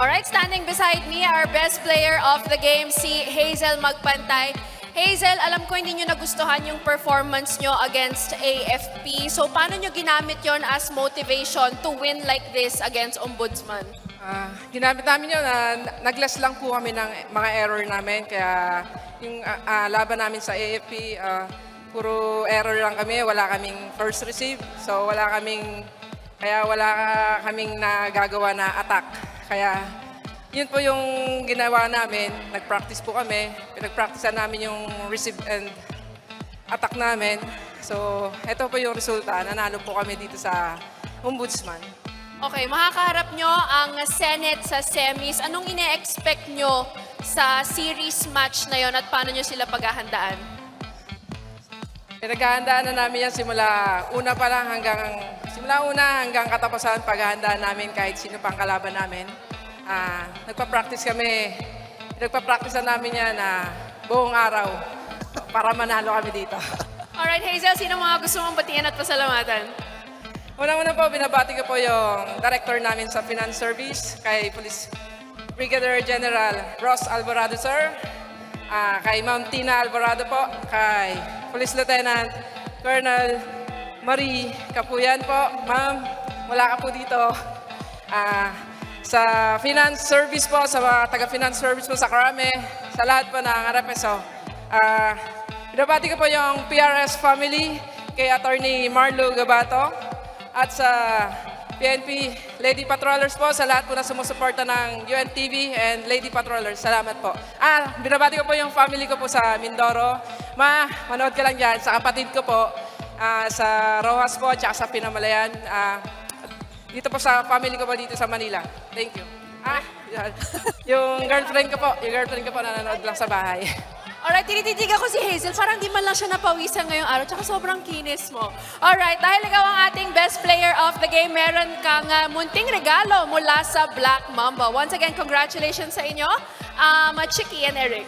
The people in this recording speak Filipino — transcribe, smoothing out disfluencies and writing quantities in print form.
Alright, standing beside me, our best player of the game, si Hazel Magpantay. Hazel, alam ko hindi nyo nagustuhan yung performance nyo against AFP. So, paano nyo ginamit yon as motivation to win like this against Ombudsman? Ginamit namin yun na naglas lang po kami ng mga error namin. Kaya yung laban namin sa AFP, puro error lang kami. Wala kaming first receive. So wala kaming nagagawa na attack. Kaya yun po yung ginawa namin. Nag-practice po kami. Pinag-practicean namin yung receive and attack namin. So ito po yung resulta. Nanalo po kami dito sa Ombudsman. Okay, makakaharap nyo ang Senate sa semis. Anong ine-expect nyo sa series match na yon at paano nyo sila paghahandaan? Pinaghahandaan na namin yan simula una hanggang katapusan paghahandaan namin kahit sino pang kalaban namin. Nagpa-practice kami. Nagpa-practice na namin yan buong araw para manalo kami dito. Alright, Hazel, sino mga gusto mong batiin at pasalamatan? Unang-una po, binabati ko po yung director namin sa Finance Service, kay Police Brigadier General Ross Alvarado, sir. Kay Ma'am Tina Alvarado po, kay Police Lieutenant Colonel Marie Capuyan po. Ma'am, wala ka po dito. Sa Finance Service po, sa mga taga-Finance Service po sa Karame, sa lahat po ng RFSO. Binabati ko po yung PRS family, kay Attorney Marlo Gabato, at sa PNP Lady Patrollers po, sa lahat po na sumusuporta ng UNTV and Lady Patrollers. Salamat po. Binabati ko po yung family ko po sa Mindoro. Manood ka lang dyan. Sa kapatid ko po, sa Rojas po, at sa Pinamalayan. Dito po sa family ko po dito sa Manila. Thank you. Yung girlfriend ko po nanonood lang sa bahay. Alright, tinititigan ko si Hazel. Parang di man lang siya napawisan ngayong araw. Tsaka sobrang kinis mo. Alright, dahil ikaw ang ating best player of the game, meron kang munting regalo mula sa Black Mamba. Once again, congratulations sa inyo, Chiki and Eric.